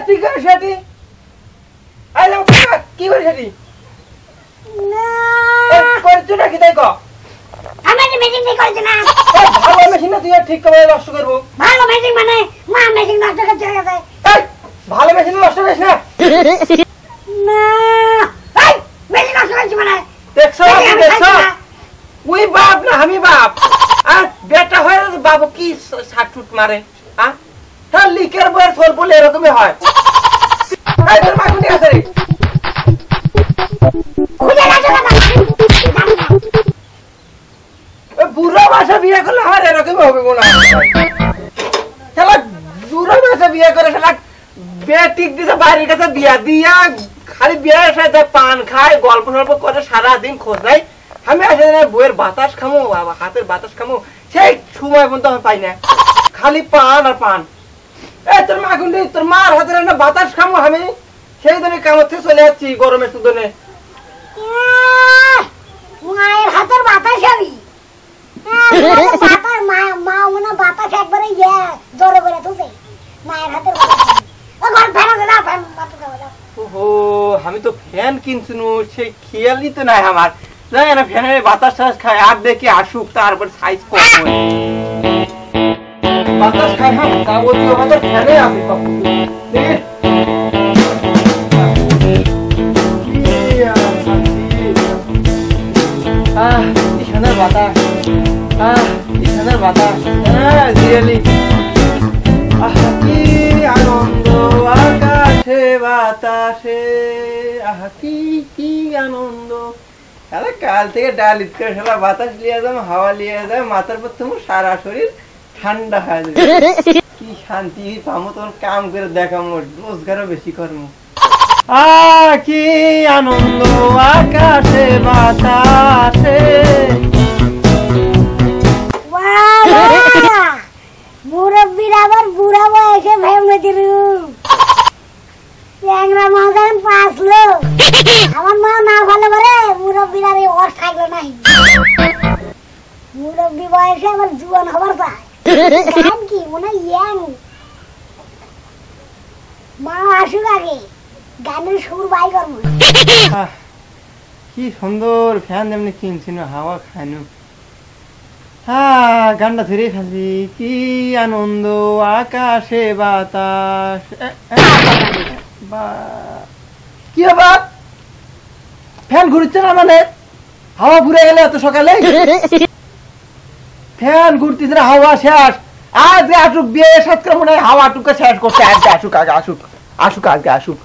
কি করে সেটি কি করে সেটি করছো নাকি তাই ভালো মেশিন না তুই ঠিক করে নষ্ট করবো ভালো মেশিন মানে মা মেশিন নষ্ট করে চলে গেছে ভালো মেশিন নষ্ট করিস না মেশিন নষ্ট করছি মানে দেখছো দেখছো ওই বাপ না আমি বাপ আর বেটা হয়ে বাবু কি ছাটুট মারে হ্যাঁ লিকের বইয়ের ফল বলে এরকমই হয় তোর মা কোথায় আছে বুড়ো মাসে বিয়ে করলে আমার এরকমই হবে মনে হয় শালা বুড়ো মাসে বিয়ে করে শালা বেটিক দিতে বাইরের কাছে বিয়া দিয়া খালি বিয়ের সাথে পান খায় গল্প সল্প করে সারাদিন খোঁজ নাই আমি আসে বইয়ের বাতাস খামো হাতের বাতাস খামো সেই সময় পর্যন্ত আমি পাই না খালি পান আর পান তোর মা কিন্তু তোর মার হাতের একটা বাতাস খামো আমি সেই দিনে কামড় থেকে চলে যাচ্ছি গরমের সুদনে মায়ের হাতের বাতাস আমি মা মনে বাতাস একবারে জোরে করে তুলছে মায়ের হাতের ও আমি তো ফ্যান কিনছি সেই খেয়ালই তো নাই আমার জানি না ফ্যানের বাতাস টাতাস খায় আর দেখি আসুক তারপর সাইজ কম বাতাস খায় হ্যাঁ যাবতীয় আমাদের ফ্যানে আছে এখানের বাতাস এখানের বাতাস রিয়েলি কি আনন্দ আকাশে বাতাসে কি কি আনন্দ আরে কাল থেকে ডাল ইট করে সারা বাতাস লিয়ে যাও হাওয়া লিয়ে যাও মাথার পর তোমার সারা শরীর ঠান্ডা হয়ে যাবে কি শান্তি পাবো তোমার কাম করে দেখামো রোজগারও বেশি করবো কি আনন্দ আকাশে বাতাসে মুরব্বীর আবার বুড়া বয়সে ভেঙে দিল ট্যাংরা মাঝান পাসলো আমার মা না ভালো করে মুরব্বীর আর ওর থাকলো নাই মুরব্বী বয়সে আবার জুয়ান হবার চায় কি মনে ইয়াং মা আসুক আগে গানের সুর বাই করবো কি সুন্দর ফ্যান যেমনি কিনছিল হাওয়া খাইনু গানটা ধরে খাচ্ছি কি আনন্দ আকাশে বাতাস কি বাপ ফ্যান ঘুরছে না মানে হাওয়া ঘুরে গেলে এত সকালে ফ্যান ঘুরতেছে না হাওয়া শেষ আজ আসুক বিয়ে সাত করে মনে হয় হাওয়া টুকে শেষ করছে আজকে আসুক আগে আসুক আসুক আজকে আসুক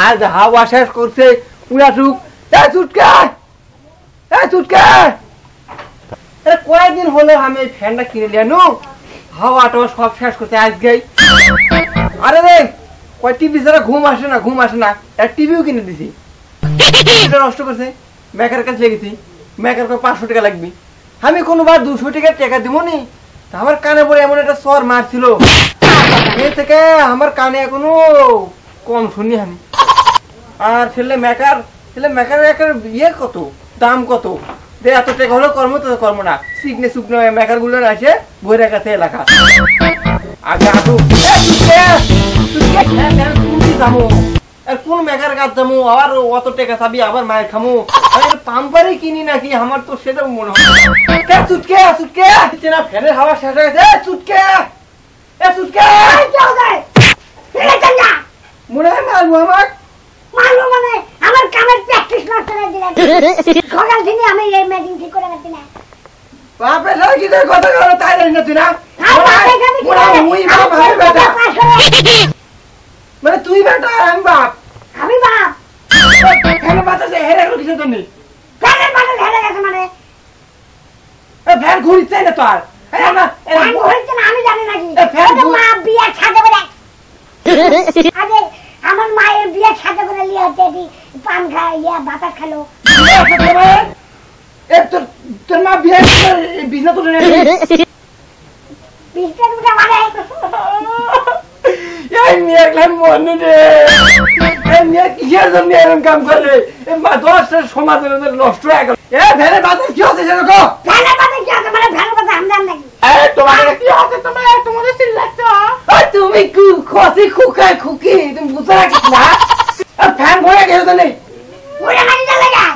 আজ হাওয়া শেষ করছে পুরা আসুক চুটকা কয়েকদিন হলো আমি এই ফ্যানটা কিনে নিয়ে হাওয়াটা সব শেষ করতে আজকে আরে রে কয় টিভি ছাড়া ঘুম আসে না এক টিভিও কিনে দিছি নষ্ট করছে মেকার কাছে লেগেছি মেকার 500 টাকা লাগবে আমি কোনোবার 200 টাকা দিব নি আমার কানে পড়ে এমন একটা চর মারছিল এ থেকে আমার কানে এখনো কম শুনি আমি আর ছেলে মেকার একটা ইয়ে কত দাম কত এত টাকা হলো কর্ম না সিগনে শুকনো মেকার গুলো আসে বইয়ের কাছে এলাকা আগে আসুক যাবো আর কোন মেকার কাজ যাবো আবার অত টাকা চাবি আবার মায়ের খামো পাম্পারে কিনি নাকি আমার তো সেটা মনে হয় চুটকে না ফ্যানের হাওয়া শেষ হয়ে গেছে চুটকে মনে হয় মারবো মানে আমার কামের প্র্যাকটিস নষ্ট করে দিলেন সকাল থেকে আমি এই মেশিন ঠিক করে রাখছি না বাপে সারা কি করে কথা বলো তাই জানি না তুই না মানে তুই বেটা আমি বাপ ফ্যানের বাতাসে হেরে গেল কিসের জন্য ফ্যানের বাতাস হেরে গেছে মানে ফ্যান ঘুরছে না তো আর আমি জানি নাকি মা বিয়ের ছাদে করে আগে আমার মায়ের বিয়ের সাথে করে লিয়ে হচ্ছে পান খায় বাতাস খালো তোর মা বিয়ে বিছনা তুলে বিছনা তুলে মানে এই মেয়ে মনে রে নিয়ে কিসের জন্য এরকম কাম করলে? দশটা সমাজের নষ্ট হয়ে গেল। ভ্যানের বাতাস কি হচ্ছে সেটা কো? ভ্যানের বাতাস কি হচ্ছে? মানে ভ্যানের বাতাস আমি জানি নাকি? তোমাদের কি হচ্ছে? তোমাদের চিল্লাচ্ছ? তুমি খুশি খুকায় খুকি তুমি বুঝতে রাখিস না? ফ্যান ভরে গেছে তো নেই ওরে নাকি চলে গা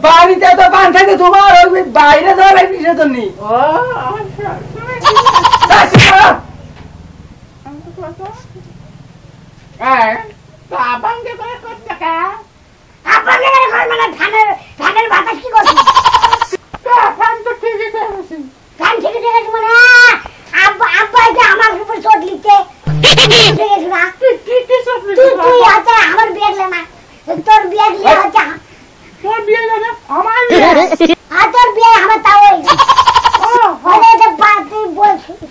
বাড়িতে তো পান থাকে তোমার বাইরে যাওয়ার কিসের জন্য? ফ্যানের বাতাস কি করছে? ফ্যান তো ঠিকই আছে। ফ্যান ঠিক আছে মানে আব্বা যে আমার উপর চোট লিখতে তুই হচ্ছে আমার বিয়ে না তোর বিয়ে দিলে হচ্ছে তোর বিয়ে না আমার বিয়ে আর তোর বিয়ে আমার তাও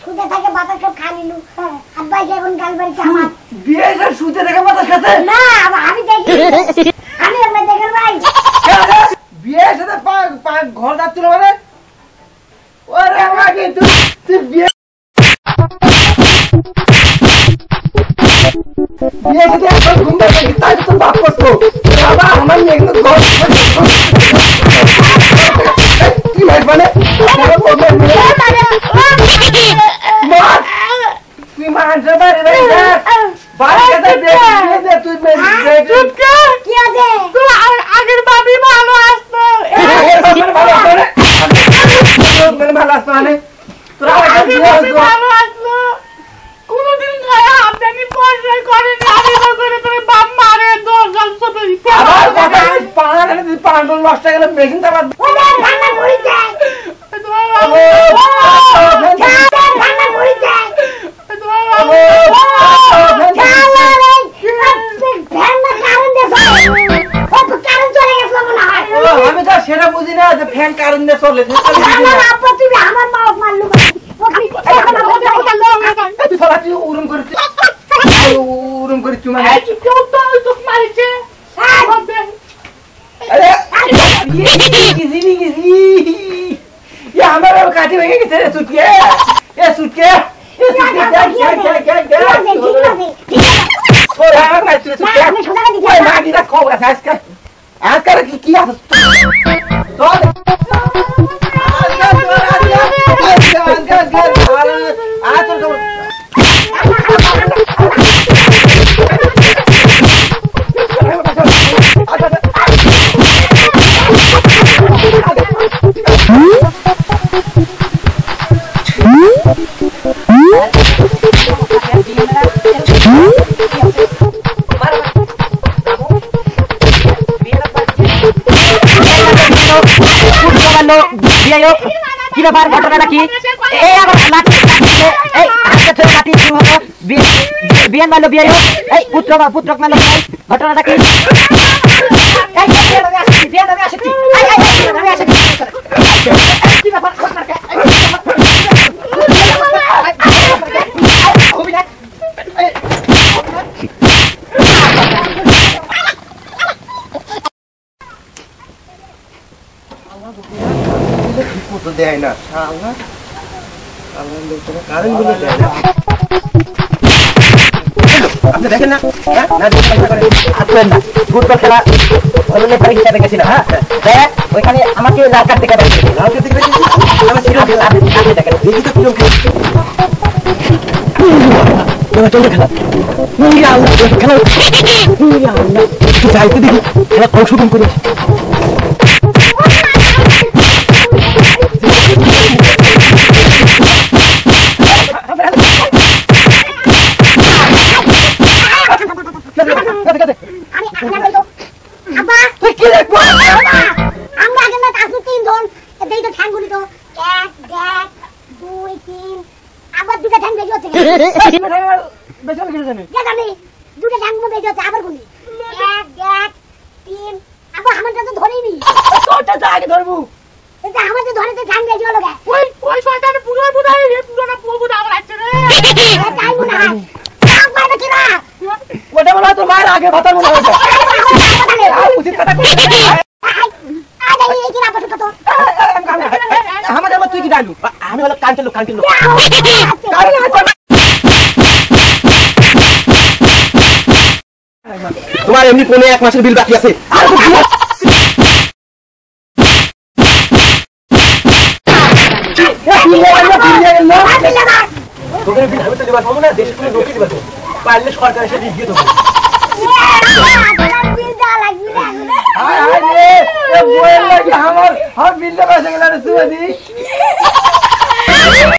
সুদে থাকে বাতাস সব খা নিলু আব্বা এখন গাল বাড়িতে আমার বিয়েটা সুদে থাকে বাতাস খাতে না আমি দেখি আমি ওগুলো দেখেন ভাই বিয়ের সাথে ঘর যাচ্ছিল মানে ওরে আমাকে তুই বিয়ে বিয়ে সাথে একবার ঘুমতে থাকি তাই তো বাপ করতো বাবা আমার মেয়ে কিন্তু ঘর কি ভাই মানে তুই মানুষের বাড়ি আগের বাবি ভালো আসতো ভালো আসতো মানে তোরা ভালো আসলো কোনদিন আপনি পয়সা করেন আমি করে করে বাপ মারে দোষ ছোট আবার কথা পান নষ্ট হয়ে গেল মেশিন তো আবার আমি তো সেটা বুঝি না যে ফ্যান কারণ দিয়ে চলে উরুম করেছি উরুম করেছি মানে আমার কাঠি ভেঙে গেছে রে সুটকে সুটকে আজকাল কি আছে কি ব্যাপার ঘটনাটা কি এই আবার এই হাতে লাঠি কি হলো বিয়ে মারলো বিয়ে এই পুত্র মারলো ঘটনাটা কি দেয় না আপনি দেখেন না আসবেন না ফুটবল খেলা পরীক্ষা দেখেছিল হ্যাঁ ওইখানে আমাকে লাল কার্ড থেকে খেলা সংশোধন করেছি ওটা বলা তোর মায়ের আগে কথা মনে হয়েছে আমাদের তুই কি জানু আমি হলো কান চলো তোমার এমনি কোনে 1 মাসের বিল বাকি আছে আর তো বিল তোদের বিল আমি তো দিবা পাবো না দেশ করে রুটি দিবা তো পারলে সরকার এসে দিয়ে দেবো বিল দেওয়া লাগবে না হায় হায় রে এ বইয়ের লাগি আমার বিলটা পয়সা গেল রে সুবাদি